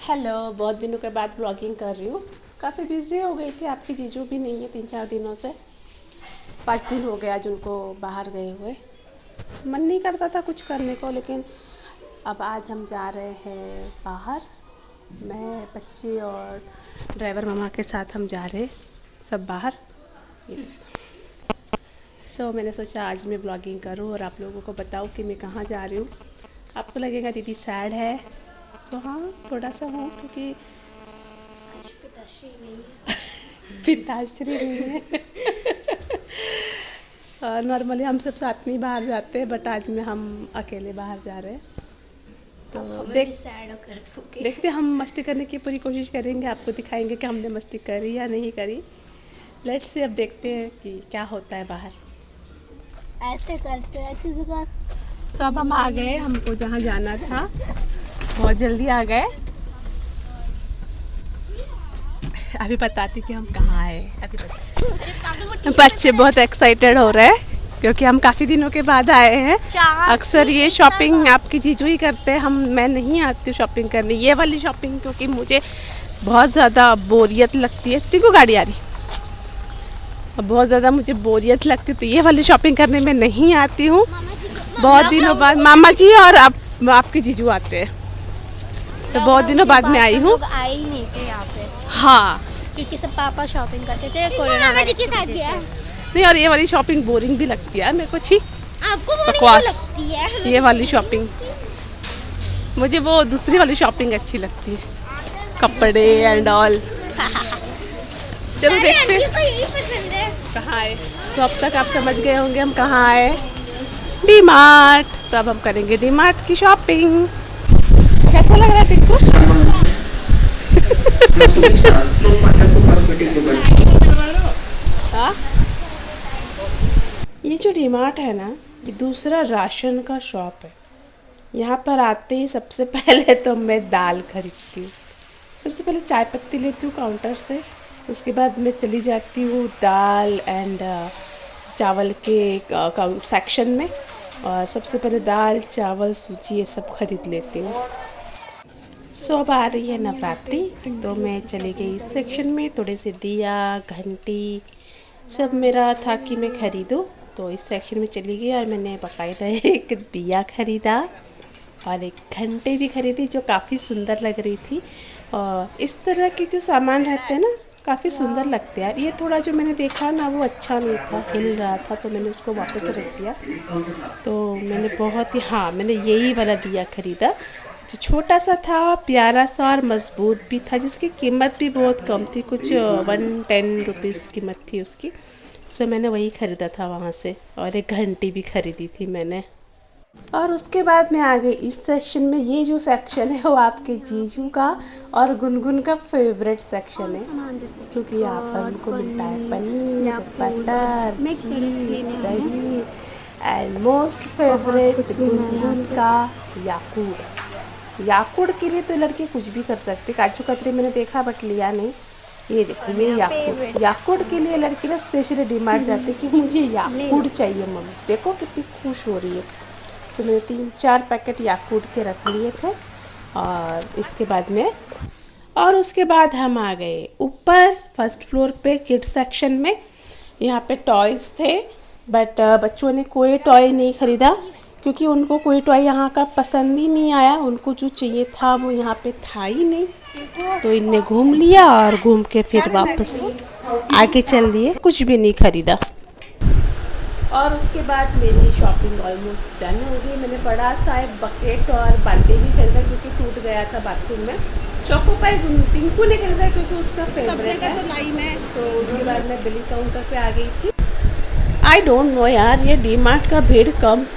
Hello, बहुत दिनों के बाद ब्लॉगिंग कर रही हूँ। काफ़ी बिजी हो गई थी, आपकी जीजू भी नहीं है 3-4 दिनों से। 5 दिन हो गए आज उनको बाहर गए हुए। मन नहीं करता था कुछ करने को, लेकिन अब आज हम जा रहे हैं बाहर। मैं, बच्चे और ड्राइवर मामा के साथ हम जा रहे सब बाहर। मैंने सोचा आज मैं ब्लॉगिंग करूँ और आप लोगों को बताऊँ कि मैं कहाँ जा रही हूँ। आपको लगेगा दीदी सैड है, हाँ थोड़ा सा हूँ, क्योंकि पिताश्री नहीं है। पिताश्री नहीं है। नॉर्मली हम सब साथ में ही बाहर जाते हैं, बट आज में हम अकेले बाहर जा रहे हैं। तो देखते हम मस्ती करने की पूरी कोशिश करेंगे, आपको दिखाएंगे कि हमने मस्ती करी या नहीं करी। लेट्स से अब देखते हैं कि क्या होता है बाहर। ऐसे करते हैं ऐसे कर। सब हम आ गए, हमको जहाँ जाना था बहुत जल्दी आ गए। अभी बताती कि हम कहाँ आए। अभी बताती। बच्चे बहुत एक्साइटेड हो रहे हैं क्योंकि हम काफ़ी दिनों के बाद आए हैं। अक्सर ये शॉपिंग आपकी जीजू ही करते हैं, मैं नहीं आती हूँ शॉपिंग करने। ये वाली शॉपिंग क्योंकि मुझे बहुत ज़्यादा बोरियत लगती है। टिंकू गाड़ी आ रही, बहुत ज़्यादा मुझे बोरियत लगती है, तो ये वाली शॉपिंग करने में नहीं आती हूँ। बहुत दिनों बाद मामा जी और आपके जीजू आते हैं, तो बहुत दिनों बाद में आई हूँ। आए ही नहीं थे यहाँ पे, हाँ, क्योंकि सब पापा शॉपिंग करते थे कोरोना वायरस की वजह से। नहीं, और ये वाली शॉपिंग बोरिंग भी लगती है मेरे को। छी, आपको बकवास। लगती है ये वाली शॉपिंग, मुझे वो दूसरी वाली शॉपिंग अच्छी लगती है, कपड़े एंड ऑल। चलो देखते हैं कहाँ आए। तो अब तक आप समझ गए होंगे हम कहाँ आए, डी मार्ट। तो अब हम करेंगे डी मार्ट की शॉपिंग। कैसा लग रहा है टिक्कू? ये जो डी मार्ट है ना, ये दूसरा राशन का शॉप है। यहाँ पर आते ही सबसे पहले तो मैं दाल खरीदती हूँ। सबसे पहले चाय पत्ती लेती हूँ काउंटर से, उसके बाद मैं चली जाती हूँ दाल एंड चावल के सेक्शन में, और सबसे पहले दाल चावल सूजी ये सब खरीद लेती हूँ। अब आ रही है नवरात्रि, तो मैं चली गई इस सेक्शन में। थोड़े से दिया, घंटी सब मेरा था कि मैं खरीदूँ, तो इस सेक्शन में चली गई और मैंने बाकायदा एक दिया खरीदा और एक घंटे भी खरीदी जो काफ़ी सुंदर लग रही थी। और इस तरह के जो सामान रहते हैं ना, काफ़ी सुंदर लगते हैं यार। ये थोड़ा जो मैंने देखा ना, वो अच्छा नहीं था, हिल रहा था, तो मैंने उसको वापस रख दिया। तो मैंने बहुत ही, हाँ, मैंने यही वाला दिया ख़रीदा जो छोटा सा था, प्यारा सा और मज़बूत भी था, जिसकी कीमत भी बहुत कम थी, कुछ 110 रुपीज़ कीमत थी उसकी। मैंने वही ख़रीदा था वहाँ से, और एक घंटी भी ख़रीदी थी मैंने। और उसके बाद मैं आ गई इस सेक्शन में। ये जो सेक्शन है वो आपके जीजू का और गुनगुन का फेवरेट सेक्शन है, क्योंकि यहाँ पर उनको मिलता है पनीर, बटर, चीज़, दही एंड मोस्ट फेवरेट गुनगुन का याकूट। याकूट के लिए तो लड़के कुछ भी कर सकते। काजू कतरी मैंने देखा बट लिया नहीं। ये देखो, ये याकूट, याकूट के लिए लड़की ना स्पेशली डिमांड जाती है कि मुझे याकूट चाहिए मम्मी। देखो कितनी खुश हो रही है। मैंने 3-4 पैकेट याकूट के रख लिए थे। और इसके बाद में, और उसके बाद हम आ गए ऊपर फर्स्ट फ्लोर पे किड्स सेक्शन में। यहाँ पे टॉयज़ थे, बट बच्चों ने कोई टॉय नहीं ख़रीदा, क्योंकि उनको कोई टॉय यहाँ का पसंद ही नहीं आया। उनको जो चाहिए था वो यहाँ पे था ही नहीं, तो इनने घूम लिया और घूम के फिर वापस आगे चल दिए, कुछ भी नहीं ख़रीदा। और उसके बाद मेरी शॉपिंग ऑलमोस्ट डन हो गई। मैंने बड़ा सा एक बकेट और बाल्टी भी खरीदा, क्योंकि टूट गया था बाथरूम में। चोकोपाई टिंकू ने खरीदा क्योंकि उसका फेवरेट है, तो लाई मैं। उसके बाद मैं बिलिंग काउंटर पे आ गई थी। आई डोंट नो यार, ये डी मार्ट का भीड़ कब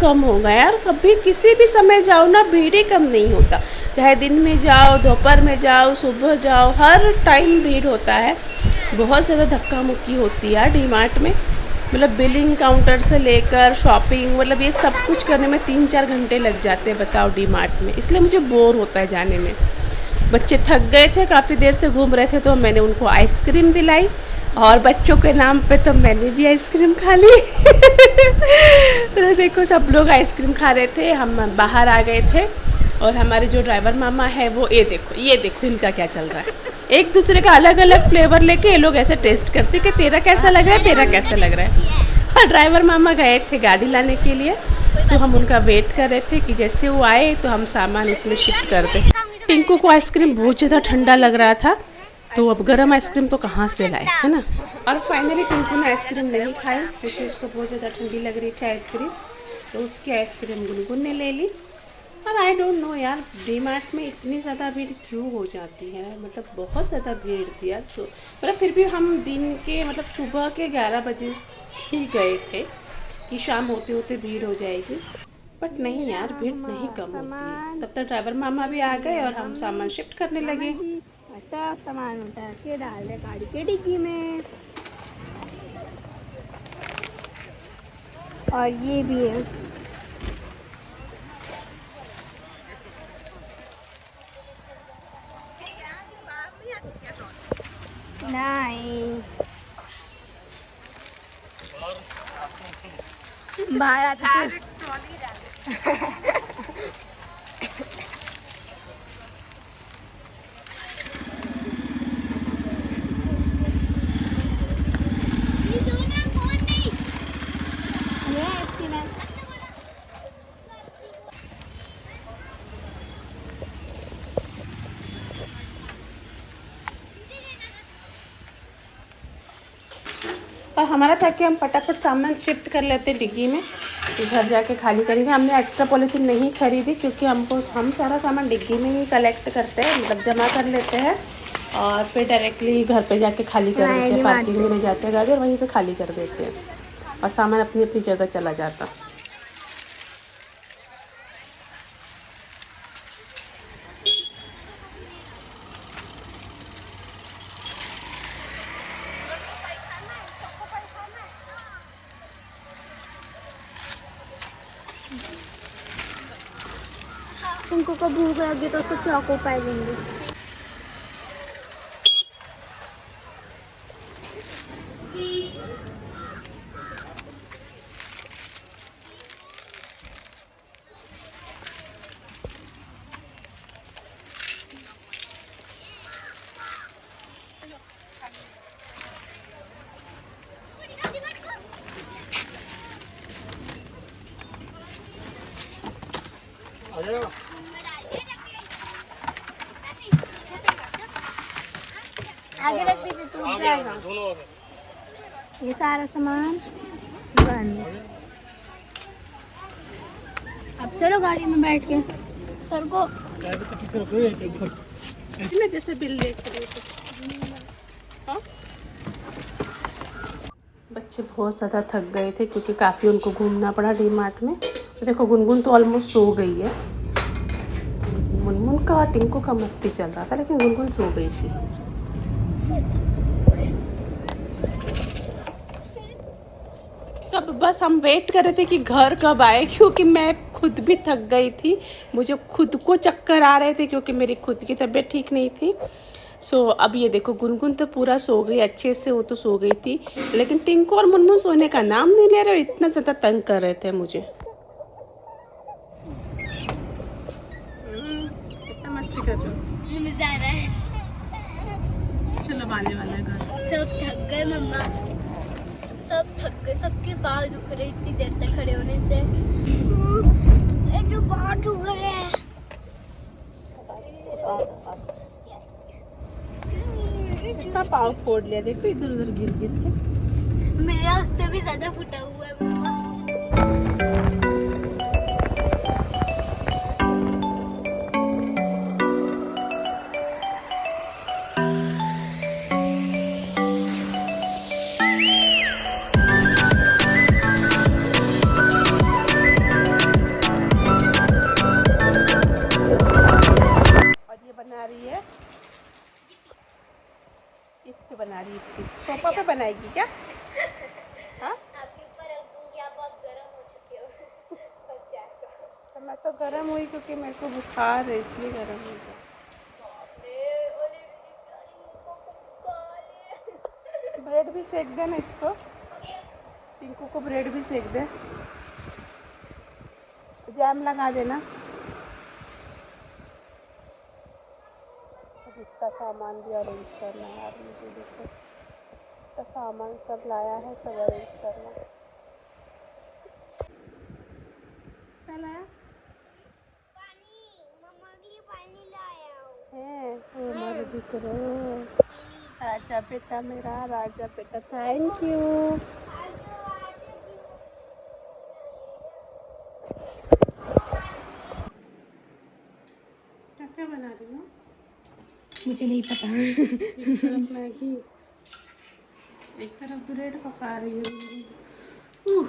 कम होगा यार। कभी किसी भी समय जाओ ना, भीड़ ही कम नहीं होता। चाहे दिन में जाओ, दोपहर में जाओ, सुबह जाओ, हर टाइम भीड़ होता है। बहुत ज़्यादा धक्का मुक्की होती है यार डी मार्ट में। मतलब बिलिंग काउंटर से लेकर शॉपिंग, मतलब ये सब कुछ करने में 3-4 घंटे लग जाते हैं, बताओ डी मार्ट में। इसलिए मुझे बोर होता है जाने में। बच्चे थक गए थे, काफ़ी देर से घूम रहे थे, तो मैंने उनको आइसक्रीम दिलाई, और बच्चों के नाम पे तो मैंने भी आइसक्रीम खा ली। तो देखो सब लोग आइसक्रीम खा रहे थे, हम बाहर आ गए थे। और हमारे जो ड्राइवर मामा है वो ये देखो इनका क्या चल रहा है। एक दूसरे का अलग अलग फ्लेवर लेके ये लोग ऐसे टेस्ट करते कि तेरा कैसा लग रहा है, तेरा कैसा लग रहा है। और ड्राइवर मामा गए थे गाड़ी लाने के लिए, सो हम उनका वेट कर रहे थे कि जैसे वो आए तो हम सामान उसमें शिफ्ट कर दें। टिंकू को आइसक्रीम बहुत ज़्यादा ठंडा लग रहा था, तो अब गर्म आइसक्रीम तो कहाँ से लाए, है ना। और फाइनली टिंकू ने आइसक्रीम नहीं खाई क्योंकि उसको बहुत ज़्यादा ठंडी लग रही थी आइसक्रीम, तो उसकी आइसक्रीम गुनगुन ने ले ली। और आई डोंट नो यार, डी मार्ट में इतनी ज़्यादा भीड़ क्यों हो जाती है, मतलब बहुत ज़्यादा भीड़ थी यार। तो मतलब फिर भी हम दिन के मतलब सुबह के 11 बजे ही गए थे कि शाम होते होते भीड़ हो जाएगी, बट नहीं यार, भीड़ नहीं कम होती है। तब तक ड्राइवर मामा भी आ गए और हम सामान शिफ्ट करने लगे। सब सामान उठा के डाल दे गाड़ी के डिग्गी में। और ये भी है, नहीं बाहर आते और हमारा था कि हम फटाफट सामान शिफ्ट कर लेते डिग्गी में, तो घर जाके खाली करेंगे। हमने एक्स्ट्रा पॉलीथीन नहीं खरीदी क्योंकि हम सारा सामान डिग्गी में ही कलेक्ट करते हैं, मतलब जमा कर लेते हैं और फिर डायरेक्टली घर पे जाके खाली कर देते हैं। पार्किंग में ले जाते हैं गाड़ी और वहीं पे खाली कर देते हैं और सामान अपनी अपनी जगह चला जाता। तुमको को भूख लगी तो उसको चौको पाई देंगे। आगे रख दीजिए, टूट जाएगा। ये सारा सामान बंद। अब चलो गाड़ी में बैठ के सर को जैसे बिल देख रहे थे। बच्चे बहुत ज़्यादा थक गए थे क्योंकि काफ़ी उनको घूमना पड़ा डी मार्ट में। तो देखो गुनगुन तो ऑलमोस्ट सो गई है। मुनमुन का और टिंकू का मस्ती चल रहा था लेकिन गुनगुन सो गई थी। सब बस हम वेट कर रहे थे कि घर कब आए, क्योंकि मैं खुद भी थक गई थी, मुझे खुद को चक्कर आ रहे थे क्योंकि मेरी खुद की तबीयत ठीक नहीं थी। सो अब ये देखो गुनगुन तो पूरा सो गई अच्छे से, वो तो सो गई थी, लेकिन टिंकू और मुनमुन सोने का नाम नहीं ले रहे और इतना ज़्यादा तंग कर रहे थे मुझे। कितना मस्ती कर दो, मजा आ रहा है। चलो आने वाला है घर। सब थक गए मम्मा, सब थक गए, सबके बाल दुख रहे इतनी देर तक खड़े होने से। जो बाल दुख रहे हैं। इतना पाँव फोड़ लिया, देखो इधर उधर गिर गिर के। मेरा उससे भी ज्यादा फूटा हुआ है मम्मा। बना रही थी सोफा पे बनाएगी क्या? हाँ आपके ऊपर रख दूंगी, आप बहुत गर्म हो चुके हो। बच जाएगा। तो मैं तो गर्म हुई क्योंकि मेरे को बुखार है इसलिए गर्म हुई। ब्रेड भी सेक दे ना इसको, टिंकू को ब्रेड भी सेक दे, जैम लगा देना। इतना सामान भी अरेंज करना है यार मुझे, देखो इतना सामान सब लाया है, सब अरेंज करना है। क्या लाया पानी, मम्मा के लिए पानी लाया हूँ। है? ओ मेरे दिकरो, राजा बेटा मेरा, राजा बेटा, थैंक यू। क्या क्या बना रही हो? मुझे नहीं पता। एक तरफ मैगी, एक तरफ ब्रेड पका रही हो।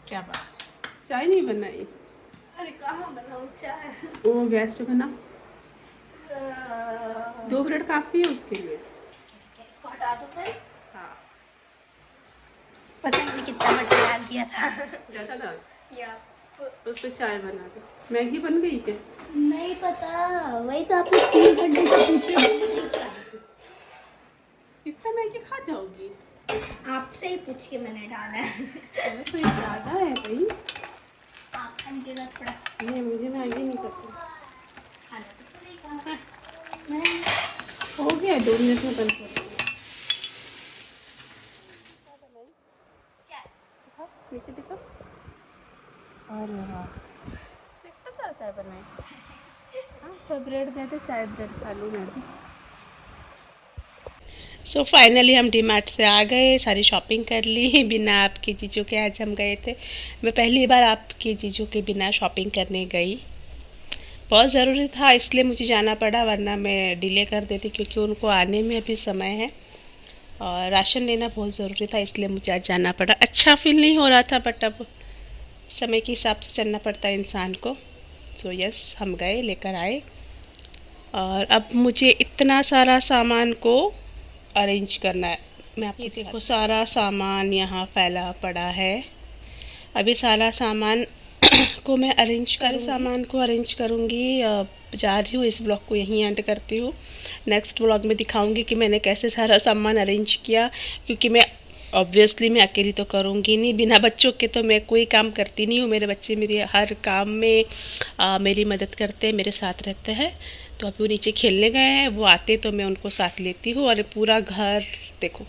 क्या बात, चाय नहीं बनाई? अरे कहाँ बनाऊँ चाय? वो गैस पे बना, 2 ब्रेड काफ़ी है उसके लिए। इसको हटा दो फिर। हाँ, पता नहीं कितना मटर डाल दिया था। ज़्यादा डाल, या उस पर चाय बना दो। मैगी बन गई क्या? नहीं पता, वही तो आपने 3 घंटे से पूछा। इतना मैगी खा जाओगी? आपसे ही पूछ के मैंने डाला है। अरे तो ये ज़्यादा है भाई। आप खाने थोड़ा नहीं, मुझे मैगी नहीं पसंद। खाना तो नहीं। हो गया, 2 मिनट में बंद कर दूँगी। दिखाओ, नीचे दिखाओ। अरे वाह, कितना सारा चाय बनाए। हाँ, तो ब्रेड दे दे, चाय ब्रेड खा लूँ मैं भी। सो फाइनली हम डी मार्ट से आ गए, सारी शॉपिंग कर ली बिना आपके जीजू के। आज हम गए थे, मैं पहली बार आपके जीजू के बिना शॉपिंग करने गई। बहुत ज़रूरी था इसलिए मुझे जाना पड़ा, वरना मैं डिले कर देती क्योंकि उनको आने में अभी समय है और राशन लेना बहुत ज़रूरी था, इसलिए मुझे आज जाना पड़ा। अच्छा फील नहीं हो रहा था, बट अब समय के हिसाब से चलना पड़ता है इंसान को। सो यस, हम गए, लेकर आए और अब मुझे इतना सारा सामान को अरेंज करना है। मैं आपको देखो, सारा सामान यहाँ फैला पड़ा है। अभी सारा सामान को मैं सामान को अरेंज करूँगी। जा रही हूँ, इस ब्लॉग को यहीं एंड करती हूँ। नेक्स्ट ब्लॉग में दिखाऊंगी कि मैंने कैसे सारा सामान अरेंज किया, क्योंकि मैं ऑब्वियसली मैं अकेली तो करूँगी नहीं, बिना बच्चों के तो मैं कोई काम करती नहीं हूँ। मेरे बच्चे मेरे हर काम में मेरी मदद करते हैं, मेरे साथ रहते हैं। तो अभी वो नीचे खेलने गए हैं, वो आते तो मैं उनको साथ लेती हूँ। और पूरा घर देखो,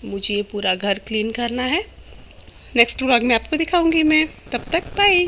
मुझे ये पूरा घर क्लीन करना है। नेक्स्ट व्लॉग में आपको दिखाऊंगी मैं, तब तक बाय।